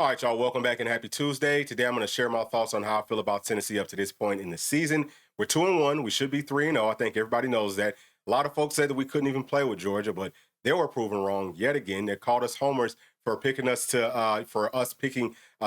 All right, y'all, welcome back and happy Tuesday. Today I'm going to share my thoughts on how I feel about Tennessee up to this point in the season. We're 2-1. We should be 3-0. I think everybody knows that. A lot of folks said that we couldn't even play with Georgia, but they were proven wrong yet again. They called us homers for picking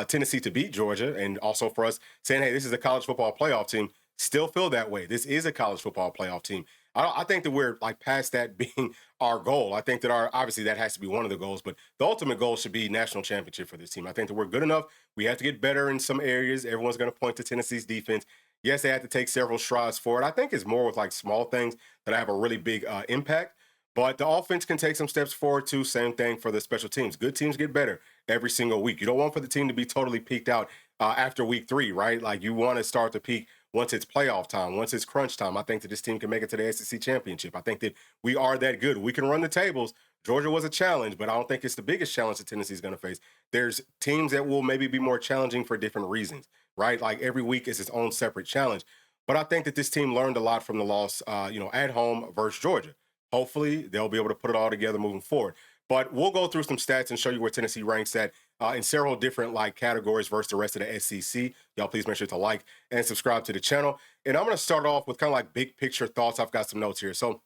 Tennessee to beat Georgia, and also for us saying, hey, this is a college football playoff team. Still feel that way. This is a college football playoff team. I think that we're like past that being our goal. I think that obviously that has to be one of the goals, but the ultimate goal should be national championship for this team. I think that we're good enough. We have to get better in some areas. Everyone's going to point to Tennessee's defense. Yes, they had to take several strides forward. I think it's more with like small things that have a really big impact. But the offense can take some steps forward too. Same thing for the special teams. Good teams get better every single week. You don't want for the team to be totally peaked out after week 3, right? Like you want to start to peak once it's playoff time, once it's crunch time. I think that this team can make it to the SEC championship. I think that we are that good. We can run the tables. Georgia was a challenge, but I don't think it's the biggest challenge that Tennessee is going to face. There's teams that will maybe be more challenging for different reasons, right? Like every week is its own separate challenge. But I think that this team learned a lot from the loss, at home versus Georgia. Hopefully, they'll be able to put it all together moving forward. But we'll go through some stats and show you where Tennessee ranks at in several different like categories versus the rest of the SEC. Y'all please make sure to like and subscribe to the channel. And I'm going to start off with kind of like big picture thoughts. I've got some notes here. So,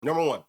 number one,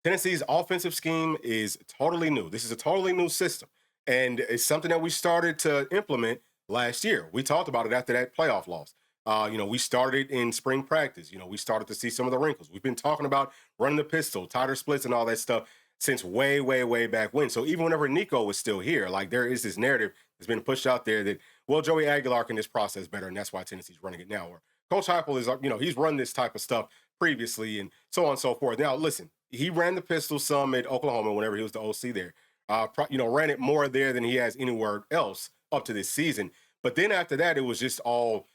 Tennessee's offensive scheme is totally new. This is a totally new system. And it's something that we started to implement last year. We talked about it after that playoff loss. We started in spring practice. We started to see some of the wrinkles. We've been talking about running the pistol, tighter splits, and all that stuff since way, way, way back when. So even whenever Nico was still here, like there is this narrative that's been pushed out there that, well, Joey Aguilar can this process better, and that's why Tennessee's running it now. Or Coach Heupel is, he's run this type of stuff previously, and so on and so forth. Now, listen, he ran the pistol some at Oklahoma whenever he was the OC there. Ran it more there than he has anywhere else up to this season. But then after that, it was just all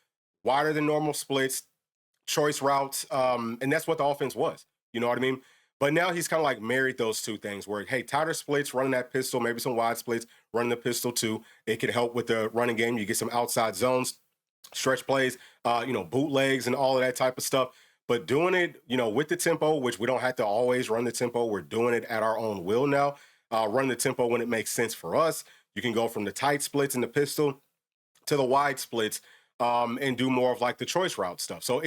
wider than normal splits, choice routes, and that's what the offense was. You know what I mean? But now he's kind of like married those two things where, hey, tighter splits, running that pistol, maybe some wide splits, running the pistol too. It can help with the running game. You get some outside zones, stretch plays, bootlegs and all of that type of stuff. But doing it, with the tempo, which we don't have to always run the tempo. We're doing it at our own will now. Running the tempo when it makes sense for us. You can go from the tight splits in the pistol to the wide splits and do more of like the choice route stuff. So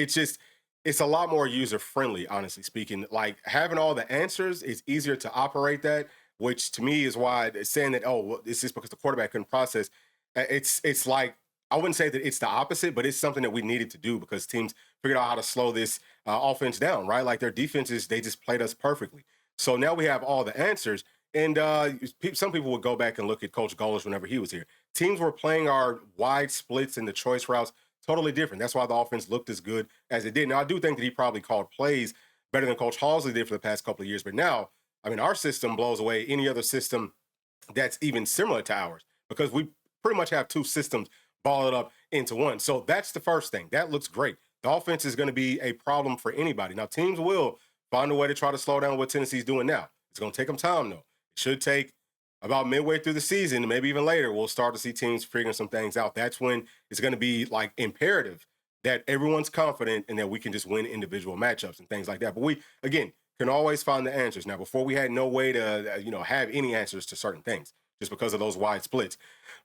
it's a lot more user friendly, honestly speaking. Like having all the answers is easier to operate that, which to me is why saying that, oh, well, it's just because the quarterback couldn't process. It's like, I wouldn't say that it's the opposite, but it's something that we needed to do because teams figured out how to slow this offense down, right? Like their defenses, they just played us perfectly. So now we have all the answers. And some people would go back and look at Coach Golish whenever he was here. Teams were playing our wide splits and the choice routes totally different. That's why the offense looked as good as it did. Now, I do think that he probably called plays better than Coach Halsey did for the past couple of years. But now, our system blows away any other system that's even similar to ours because we pretty much have two systems balled up into one. So that's the first thing. That looks great. The offense is going to be a problem for anybody. Now, teams will find a way to try to slow down what Tennessee's doing now. It's going to take them time, though. It should take about midway through the season, maybe even later, we'll start to see teams figuring some things out. That's when it's going to be like imperative that everyone's confident and that we can just win individual matchups and things like that. But we, again, can always find the answers. Now, before we had no way to, have any answers to certain things just because of those wide splits.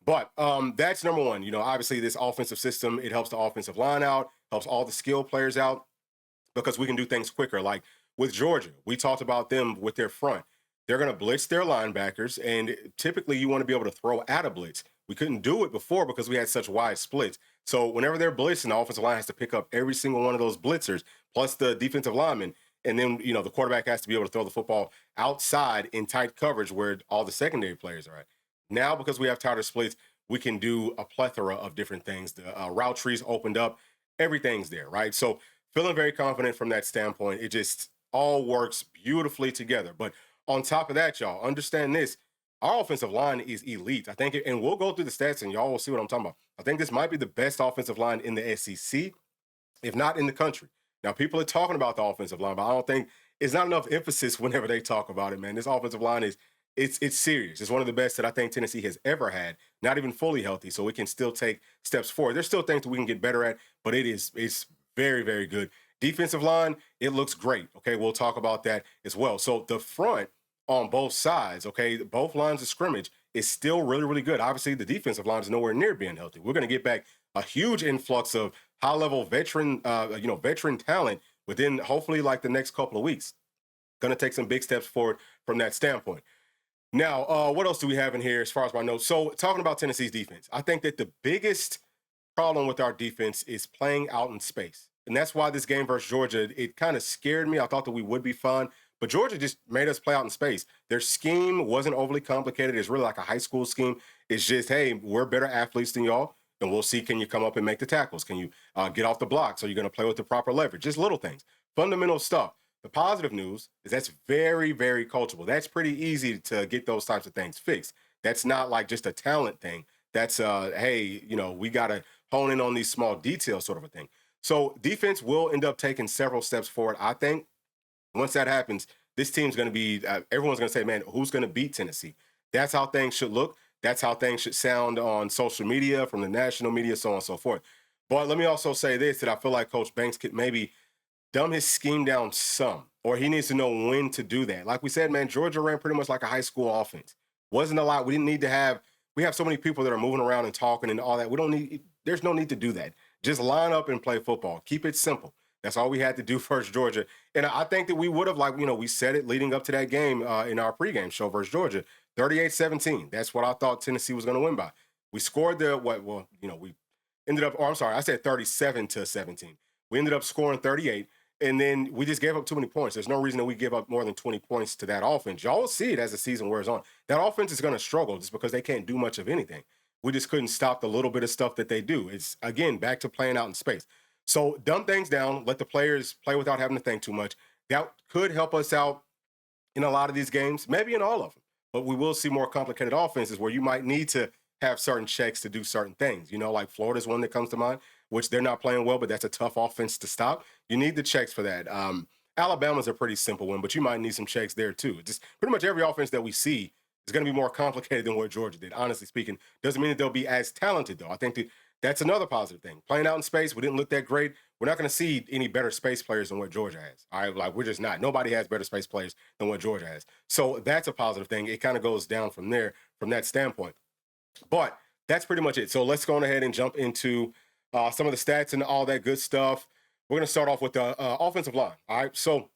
But that's number one. Obviously this offensive system, it helps the offensive line out, helps all the skill players out because we can do things quicker. Like with Georgia, we talked about them with their front. They're going to blitz their linebackers, and typically you want to be able to throw at a blitz. We couldn't do it before because we had such wide splits. So whenever they're blitzing, the offensive line has to pick up every single one of those blitzers, plus the defensive lineman. And then, the quarterback has to be able to throw the football outside in tight coverage where all the secondary players are at. Now, because we have tighter splits, we can do a plethora of different things. The route trees opened up. Everything's there, right? So feeling very confident from that standpoint. It just all works beautifully together. But on top of that, y'all, understand this. Our offensive line is elite. I think, and we'll go through the stats and y'all will see what I'm talking about. I think this might be the best offensive line in the SEC, if not in the country. Now, people are talking about the offensive line, but I don't think it's not enough emphasis whenever they talk about it, man. This offensive line it's serious. It's one of the best that I think Tennessee has ever had, not even fully healthy, so we can still take steps forward. There's still things that we can get better at, but it's very, very good. Defensive line, it looks great. Okay, we'll talk about that as well. So the front on both sides, okay, both lines of scrimmage, is still really, really good. Obviously, the defensive line is nowhere near being healthy. We're going to get back a huge influx of high-level veteran talent within hopefully like the next couple of weeks. Going to take some big steps forward from that standpoint. Now, what else do we have in here as far as my notes? So, talking about Tennessee's defense, I think that the biggest problem with our defense is playing out in space. And that's why this game versus Georgia, it kind of scared me. I thought that we would be fine, but Georgia just made us play out in space. Their scheme wasn't overly complicated. It's really like a high school scheme. It's just, hey, we're better athletes than y'all, and we'll see, can you come up and make the tackles? Can you get off the blocks? Are you going to play with the proper leverage? Just little things, fundamental stuff. The positive news is that's very, very coachable. That's pretty easy to get those types of things fixed. That's not like just a talent thing. That's, hey, we got to hone in on these small details sort of a thing. So defense will end up taking several steps forward. I think once that happens, this team's going to be, everyone's going to say, man, who's going to beat Tennessee? That's how things should look. That's how things should sound on social media, from the national media, so on and so forth. But let me also say this, that I feel like Coach Banks could maybe dumb his scheme down some, or he needs to know when to do that. Like we said, man, Georgia ran pretty much like a high school offense. Wasn't a lot. We didn't need to have, we have so many people that are moving around and talking and all that. There's no need to do that. Just line up and play football. Keep it simple. That's all we had to do versus Georgia. And I think that we would have, we said it leading up to that game in our pregame show versus Georgia, 38-17. That's what I thought Tennessee was going to win by. We scored we ended up, I said 37-17. We ended up scoring 38. And then we just gave up too many points. There's no reason that we give up more than 20 points to that offense. Y'all will see it as the season wears on. That offense is going to struggle just because they can't do much of anything. We just couldn't stop the little bit of stuff that they do. It's, again, back to playing out in space. So dumb things down, let the players play without having to think too much. That could help us out in a lot of these games, maybe in all of them. But we will see more complicated offenses where you might need to have certain checks to do certain things. Like Florida's one that comes to mind, which they're not playing well, but that's a tough offense to stop. You need the checks for that. Alabama's a pretty simple one, but you might need some checks there too. Just pretty much every offense that we see is going to be more complicated than what Georgia did, honestly speaking. Doesn't mean that they'll be as talented, though. I think that's another positive thing. Playing out in space, we didn't look that great. We're not going to see any better space players than what Georgia has. All right, like we're just not. Nobody has better space players than what Georgia has. So that's a positive thing. It kind of goes down from there, from that standpoint. But that's pretty much it. So let's go on ahead and jump into some of the stats and all that good stuff. We're going to start off with the offensive line. All right, so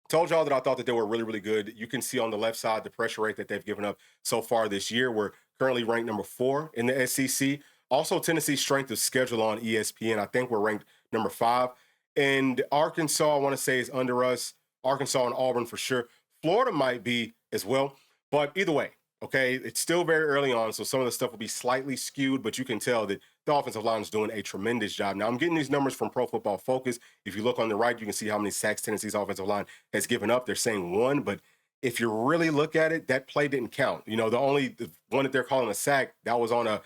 told y'all that I thought that they were really, really good. You can see on the left side the pressure rate that they've given up so far this year. We're currently ranked number 4 in the SEC. Also, Tennessee's strength of schedule on ESPN, I think we're ranked number 5. And Arkansas, I want to say, is under us. Arkansas and Auburn for sure. Florida might be as well. But either way, okay, it's still very early on, so some of the stuff will be slightly skewed, but you can tell that the offensive line is doing a tremendous job. Now, I'm getting these numbers from Pro Football Focus. If you look on the right, you can see how many sacks Tennessee's offensive line has given up. They're saying 1, but if you really look at it, that play didn't count. The one that they're calling a sack, that was on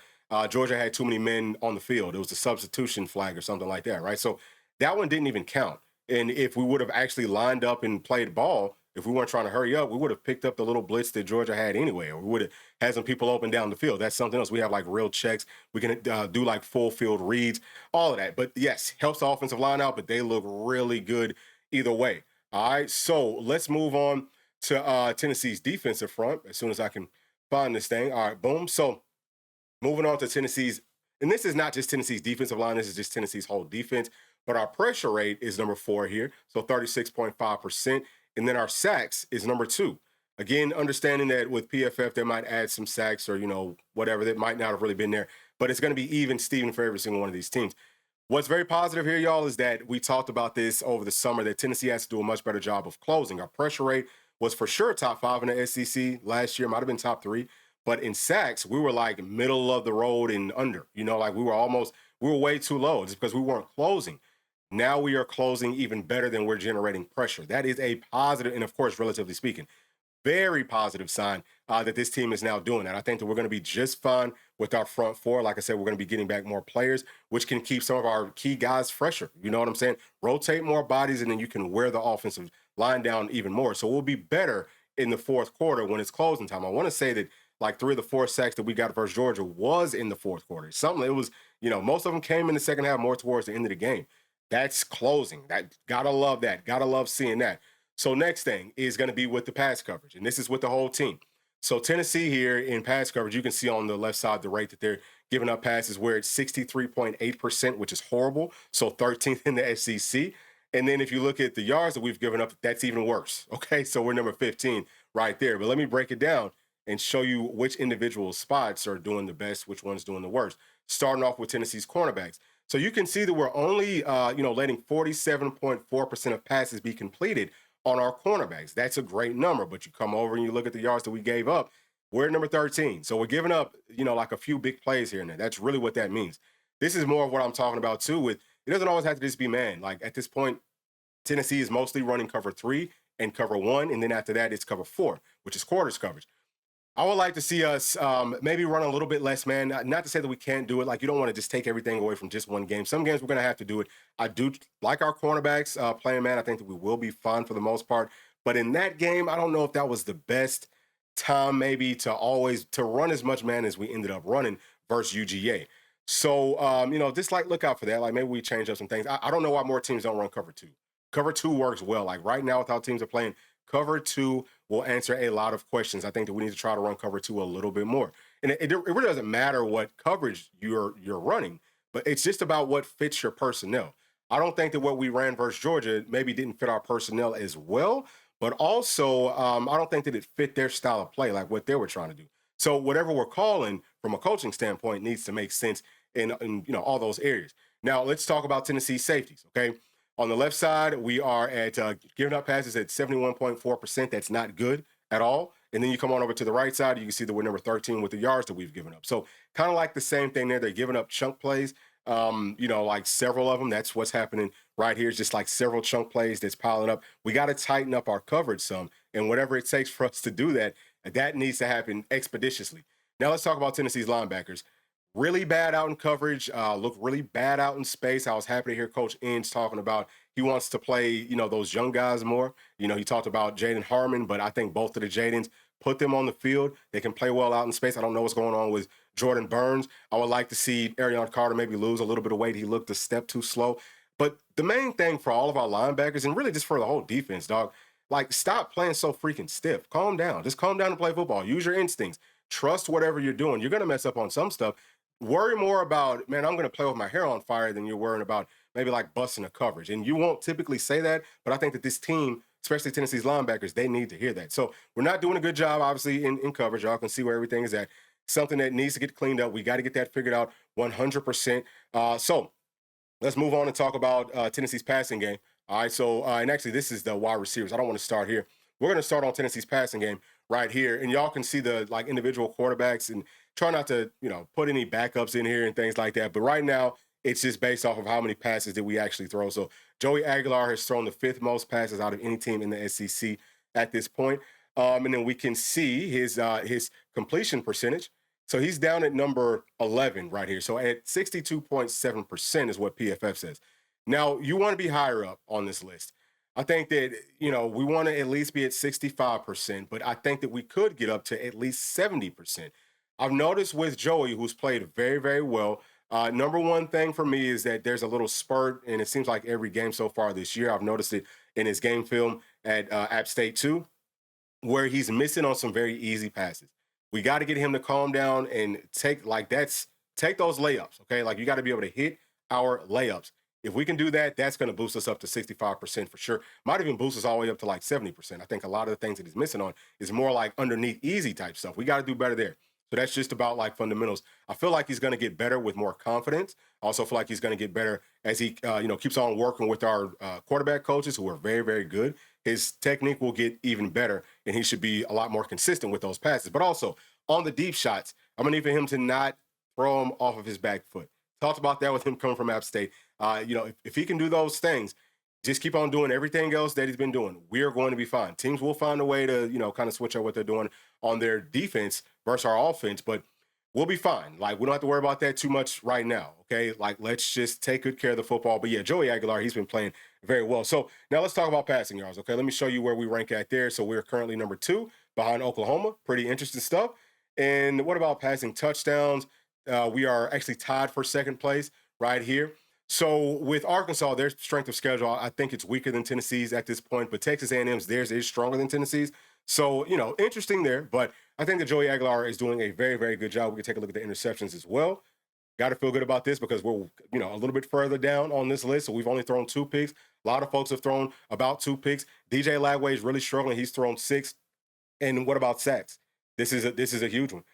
Georgia had too many men on the field. It was a substitution flag or something like that, right? So that one didn't even count. And if we would have actually lined up and played ball, if we weren't trying to hurry up, we would have picked up the little blitz that Georgia had anyway, or we would have had some people open down the field. That's something else. We have like real checks. We can do like full field reads, all of that. But yes, helps the offensive line out, but they look really good either way. All right, so let's move on to Tennessee's defensive front as soon as I can find this thing. All right, boom. So moving on to Tennessee's, and this is not just Tennessee's defensive line, this is just Tennessee's whole defense, but our pressure rate is number 4 here, so 36.5%. And then our sacks is number 2. Again, understanding that with PFF, they might add some sacks or, whatever that might not have really been there. But it's going to be even Steven for every single one of these teams. What's very positive here, y'all, is that we talked about this over the summer, that Tennessee has to do a much better job of closing. Our pressure rate was for sure top 5 in the SEC last year. Might have been top 3. But in sacks, we were like middle of the road and under. Like we were way too low just because we weren't closing. Now we are closing even better than we're generating pressure. That is a positive, and of course, relatively speaking, very positive sign that this team is now doing that. I think that we're going to be just fine with our front 4. Like I said, we're going to be getting back more players, which can keep some of our key guys fresher. You know what I'm saying? Rotate more bodies, and then you can wear the offensive line down even more. So we'll be better in the fourth quarter when it's closing time. I want to say that like 3 of the 4 sacks that we got versus Georgia was in the fourth quarter. It was, most of them came in the second half, more towards the end of the game. That's closing. Gotta love that. Gotta love seeing that. So next thing is going to be with the pass coverage, and this is with the whole team. So Tennessee here in pass coverage, you can see on the left side the rate that they're giving up passes. We're at 63.8%, which is horrible. So 13th in the SEC. And then if you look at the yards that we've given up, that's even worse. Okay, so we're number 15 right there. But let me break it down and show you which individual spots are doing the best, which one's doing the worst. Starting off with Tennessee's cornerbacks. So you can see that we're only, letting 47.4% of passes be completed on our cornerbacks. That's a great number, but you come over and you look at the yards that we gave up, we're at number 13. So we're giving up, like a few big plays here and there. That's really what that means. This is more of what I'm talking about too with it doesn't always have to just be man. Like at this point, Tennessee is mostly running cover 3 and cover 1, and then after that it's cover 4, which is quarters coverage. I would like to see us maybe run a little bit less, man. Not to say that we can't do it. Like, you don't want to just take everything away from just one game. Some games we're going to have to do it. I do like our cornerbacks playing, man. I think that we will be fine for the most part. But in that game, I don't know if that was the best time maybe to run as much man as we ended up running versus UGA. So, just like look out for that. Like maybe we change up some things. I don't know why more teams don't run cover 2. Cover 2 works well. Like right now with how teams are playing, cover 2 will answer a lot of questions. I think that we need to try to run cover 2 a little bit more. And it really doesn't matter what coverage you're running, but it's just about what fits your personnel. I don't think that what we ran versus Georgia maybe didn't fit our personnel as well, but also I don't think that it fit their style of play, like what they were trying to do. So whatever we're calling from a coaching standpoint needs to make sense in all those areas. Now let's talk about Tennessee safeties, okay? On the left side, we are at giving up passes at 71.4%. That's not good at all. And then you come on over to the right side, you can see that we're number 13 with the yards that we've given up. So kind of like the same thing there. They're giving up chunk plays, like several of them. That's what's happening right here. It's just like several chunk plays that's piling up. We got to tighten up our coverage some. And whatever it takes for us to do that, that needs to happen expeditiously. Now let's talk about Tennessee's linebackers. Really bad out in coverage, look really bad out in space. I was happy to hear Coach Inge talking about he wants to play, those young guys more. He talked about Jaden Harmon, but I think both of the Jadens, put them on the field. They can play well out in space. I don't know what's going on with Jordan Burns. I would like to see Arion Carter maybe lose a little bit of weight. He looked a step too slow. But the main thing for all of our linebackers and really just for the whole defense, dog, like stop playing so freaking stiff. Calm down. Just calm down and play football. Use your instincts. Trust whatever you're doing. You're going to mess up on some stuff. Worry more about, man, I'm going to play with my hair on fire than you're worrying about maybe like busting a coverage. And you won't typically say that, but I think that this team, especially Tennessee's linebackers, they need to hear that. So we're not doing a good job, obviously, in coverage. Y'all can see where everything is at. Something that needs to get cleaned up. We got to get that figured out 100%. So let's move on and talk about Tennessee's passing game. All right, so, and actually, this is the wide receivers. I don't want to start here. We're going to start on Tennessee's passing game right here. And y'all can see the like individual quarterbacks and try not to, put any backups in here and things like that. But right now, it's just based off of how many passes did we actually throw. So Joey Aguilar has thrown the 5th most passes out of any team in the SEC at this point. And then we can see his completion percentage. So he's down at number 11 right here. So at 62.7% is what PFF says. Now, you want to be higher up on this list. I think that, we want to at least be at 65%, but I think that we could get up to at least 70%. I've noticed with Joey, who's played very, very well, number one thing for me is that there's a little spurt, and it seems like every game so far this year, I've noticed it in his game film at App State too, where he's missing on some very easy passes. We got to get him to calm down and take those layups, okay? Like you got to be able to hit our layups. If we can do that, that's going to boost us up to 65% for sure. Might even boost us all the way up to like 70%. I think a lot of the things that he's missing on is more like underneath easy type stuff. We got to do better there. So that's just about like fundamentals. I feel like he's going to get better with more confidence. I also feel like he's going to get better as he, keeps on working with our quarterback coaches who are very, very good. His technique will get even better, and he should be a lot more consistent with those passes. But also on the deep shots, I'm going to need for him to not throw them off of his back foot. Talked about that with him coming from App State. If he can do those things, just keep on doing everything else that he's been doing. We are going to be fine. Teams will find a way to, kind of switch up what they're doing on their defense versus our offense, but we'll be fine. Like, we don't have to worry about that too much right now, okay? Like, let's just take good care of the football. But, yeah, Joey Aguilar, he's been playing very well. So, now let's talk about passing yards, okay? Let me show you where we rank at there. So, we're currently number 2 behind Oklahoma. Pretty interesting stuff. And what about passing touchdowns? We are actually tied for second place right here. So with Arkansas, their strength of schedule, I think it's weaker than Tennessee's at this point, but Texas A&M's, theirs is stronger than Tennessee's. So, interesting there. But I think that Joey Aguilar is doing a very, very good job. We can take a look at the interceptions as well. Got to feel good about this because we're, a little bit further down on this list. So we've only thrown 2 picks. A lot of folks have thrown about 2 picks. DJ Lagway is really struggling. He's thrown 6. And what about sacks? This is a huge one.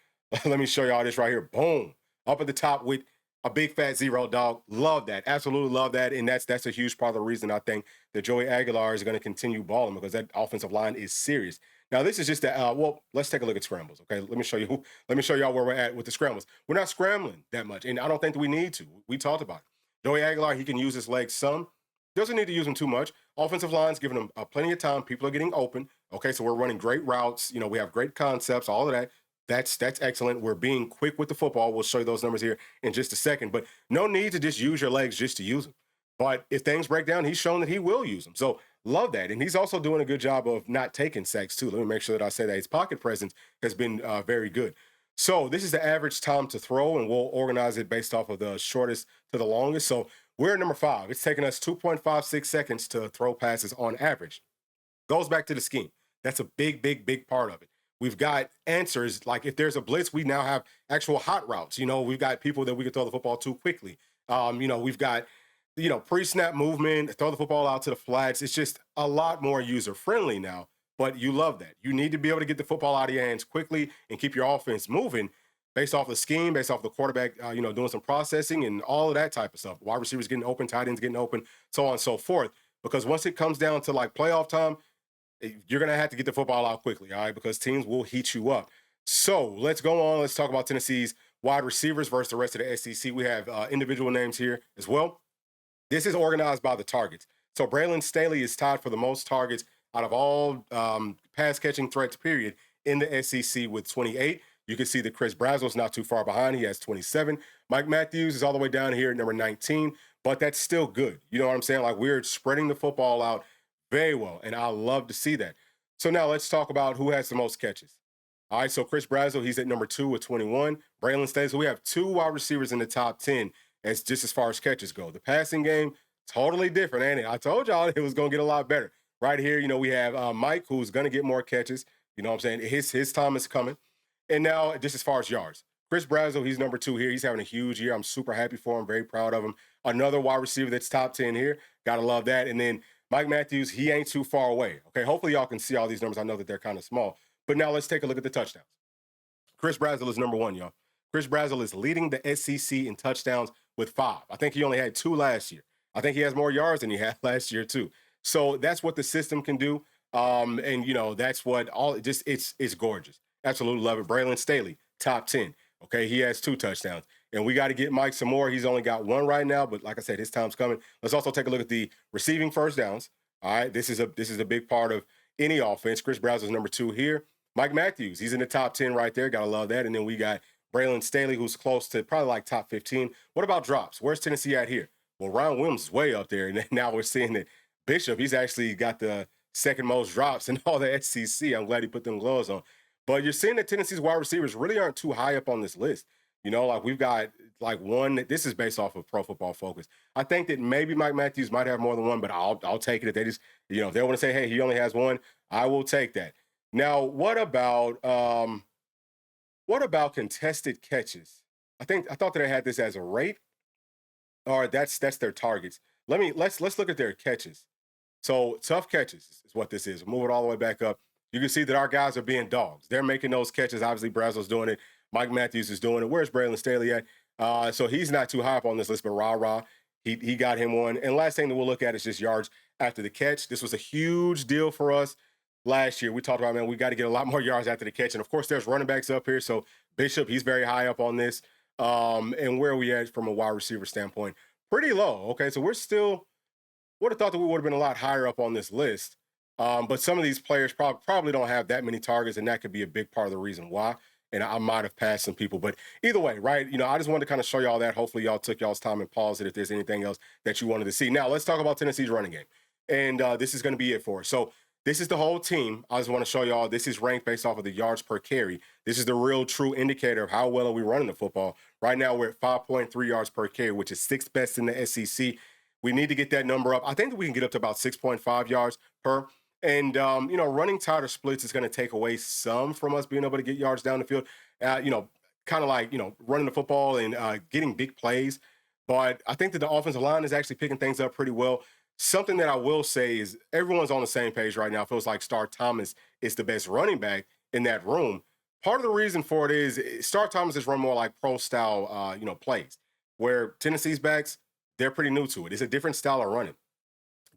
Let me show y'all this right here. Boom. Up at the top with a big fat 0, dog. Love that. Absolutely love that. And that's a huge part of the reason I think that Joey Aguilar is going to continue balling because that offensive line is serious. Now, this is just let's take a look at scrambles. Okay. Let me show y'all where we're at with the scrambles. We're not scrambling that much. And I don't think that we need to. We talked about it. Joey Aguilar, he can use his legs some. Doesn't need to use them too much. Offensive line's giving them plenty of time. People are getting open. Okay, so we're running great routes. We have great concepts, all of that. That's excellent. We're being quick with the football. We'll show you those numbers here in just a second. But no need to just use your legs just to use them. But if things break down, he's shown that he will use them. So love that. And he's also doing a good job of not taking sacks too. Let me make sure that I say that. His pocket presence has been very good. So this is the average time to throw, and we'll organize it based off of the shortest to the longest. So we're at number 5. It's taking us 2.56 seconds to throw passes on average. Goes back to the scheme. That's a big, big, big part of it. We've got answers. Like if there's a blitz, we now have actual hot routes. We've got people that we can throw the football to quickly. We've got, pre-snap movement, throw the football out to the flats. It's just a lot more user-friendly now, but you love that. You need to be able to get the football out of your hands quickly and keep your offense moving based off the scheme, based off the quarterback, doing some processing and all of that type of stuff. Wide receivers getting open, tight ends getting open, so on and so forth. Because once it comes down to like playoff time, you're going to have to get the football out quickly, all right, because teams will heat you up. So let's go on. Let's talk about Tennessee's wide receivers versus the rest of the SEC. We have individual names here as well. This is organized by the targets. So Braylon Staley is tied for the most targets out of all pass-catching threats, period, in the SEC with 28. You can see that Chris Brazel's not too far behind. He has 27. Mike Matthews is all the way down here at number 19, but that's still good. You know what I'm saying? Like we're spreading the football out very well, and I love to see that. So now let's talk about who has the most catches. All right, so Chris Brazel, he's at number 2 with 21. Braylon Staley, so we have 2 wide receivers in the top 10 as far as catches go. The passing game, totally different, ain't it? I told y'all it was going to get a lot better. Right here, we have Mike, who's going to get more catches. You know what I'm saying? His time is coming. And now, just as far as yards, Chris Brazel, he's number 2 here. He's having a huge year. I'm super happy for him, very proud of him. Another wide receiver that's top 10 here. Got to love that. And then Mike Matthews, he ain't too far away. Okay, hopefully y'all can see all these numbers. I know that they're kind of small. But now let's take a look at the touchdowns. Chris Brazel is number 1, y'all. Chris Brazel is leading the SEC in touchdowns with 5. I think he only had 2 last year. I think he has more yards than he had last year, too. So that's what the system can do. And, that's what it's gorgeous. Absolutely love it. Braylon Staley, top 10. Okay, he has 2 touchdowns. And we got to get Mike some more. He's only got 1 right now, but like I said, his time's coming. Let's also take a look at the receiving first downs. All right, this is a big part of any offense. Chris Brazel is number 2 here. Mike Matthews, he's in the top 10 right there. Got to love that. And then we got Braylon Staley, who's close to probably like top 15. What about drops? Where's Tennessee at here? Well, Ryan Williams is way up there. And then now we're seeing that Bishop, he's actually got the second most drops in all the SEC. I'm glad he put them gloves on. But you're seeing that Tennessee's wide receivers really aren't too high up on this list. Like we've got like one. This is based off of Pro Football Focus. I think that maybe Mike Matthews might have more than 1, but I'll take it if they just, if they want to say, hey, he only has 1, I will take that. Now, what about contested catches? I thought that they had this as a rate, or that's their targets. Let's look at their catches. So tough catches is what this is. Move it all the way back up. You can see that our guys are being dogs. They're making those catches. Obviously, Brazel's doing it. Mike Matthews is doing it. Where's Braylon Staley at? So he's not too high up on this list, but he got him 1. And last thing that we'll look at is just yards after the catch. This was a huge deal for us last year. We talked about, man, we got to get a lot more yards after the catch. And, of course, there's running backs up here. So Bishop, he's very high up on this. And where are we at from a wide receiver standpoint? Pretty low. Okay, so we're still – would have thought that we would have been a lot higher up on this list. But some of these players probably don't have that many targets, and that could be a big part of the reason why. And I might have passed some people. But either way, right, I just wanted to kind of show y'all that. Hopefully y'all took y'all's time and paused it if there's anything else that you wanted to see. Now, let's talk about Tennessee's running game. And this is going to be it for us. So this is the whole team. I just want to show y'all this is ranked based off of the yards per carry. This is the real true indicator of how well are we running the football. Right now, we're at 5.3 yards per carry, which is 6th best in the SEC. We need to get that number up. I think that we can get up to about 6.5 yards per. And, running tighter splits is going to take away some from us being able to get yards down the field. Kind of like, running the football and getting big plays. But I think that the offensive line is actually picking things up pretty well. Something that I will say is everyone's on the same page right now. It feels like Star Thomas is the best running back in that room. Part of the reason for it is Star Thomas is run more like pro style, plays, where Tennessee's backs, they're pretty new to it. It's a different style of running.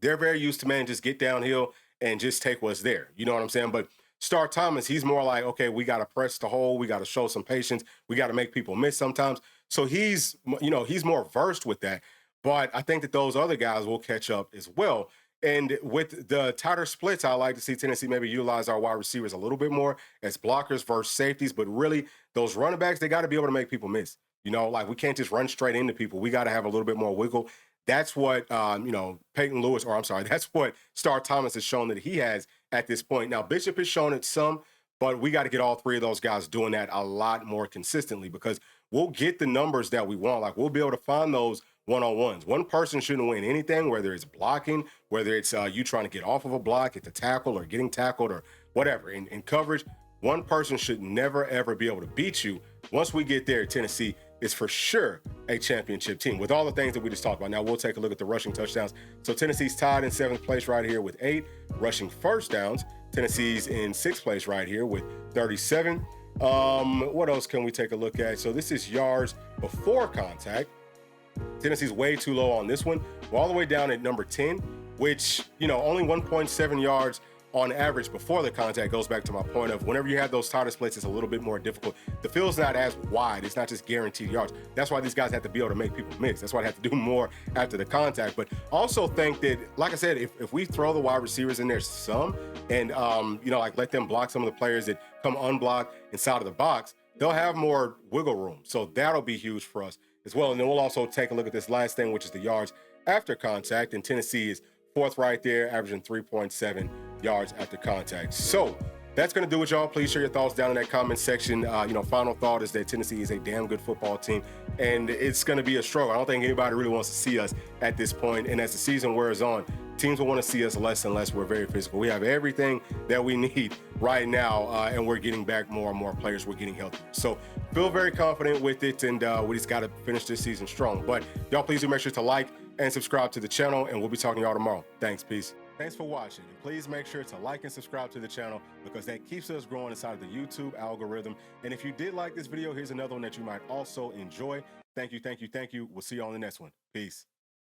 They're very used to, man, just get downhill and just take what's there. You know what I'm saying? But Star Thomas, he's more like, okay, we got to press the hole. We got to show some patience. We got to make people miss sometimes. So he's more versed with that. But I think that those other guys will catch up as well. And with the tighter splits, I like to see Tennessee maybe utilize our wide receivers a little bit more as blockers versus safeties. But really, those running backs, they got to be able to make people miss. Like we can't just run straight into people. We got to have a little bit more wiggle. That's what Peyton Lewis, or I'm sorry, that's what Star Thomas has shown that he has at this point. Now Bishop has shown it some, but we got to get all three of those guys doing that a lot more consistently because we'll get the numbers that we want. Like we'll be able to find those one-on-ones. One person shouldn't win anything, whether it's blocking, whether it's you trying to get off of a block at the tackle or getting tackled or whatever. In coverage, one person should never, ever be able to beat you. Once we get there, Tennessee is for sure a championship team with all the things that we just talked about. Now we'll take a look at the rushing touchdowns. So Tennessee's tied in 7th place right here with 8 rushing first downs. Tennessee's in 6th place right here with 37. What else can we take a look at? So this is yards before contact. Tennessee's way too low on this one. We're all the way down at number 10, which, only 1.7 yards on average before the contact. Goes back to my point of whenever you have those tighter splits, it's a little bit more difficult. The field's not as wide. It's not just guaranteed yards. That's why these guys have to be able to make people miss. That's why they have to do more after the contact. But also think that, like I said, if we throw the wide receivers in there some and, let them block some of the players that come unblocked inside of the box, they'll have more wiggle room. So that'll be huge for us as well. And then we'll also take a look at this last thing, which is the yards after contact. And Tennessee is 4th right there, averaging 3.7 yards after contact. So that's going to do it, y'all. Please share your thoughts down in that comment section. Final thought is that Tennessee is a damn good football team, and it's going to be a struggle. I don't think anybody really wants to see us at this point. And as the season wears on, teams will want to see us less and less. We're very physical. We have everything that we need right now, and we're getting back more and more players. We're getting healthier. So feel very confident with it, and we just got to finish this season strong. But y'all, please do make sure to like and subscribe to the channel, and we'll be talking to y'all tomorrow. Thanks. Peace. Thanks for watching. And please make sure to like and subscribe to the channel because that keeps us growing inside of the YouTube algorithm. And if you did like this video, here's another one that you might also enjoy. Thank you. We'll see you on the next one. Peace.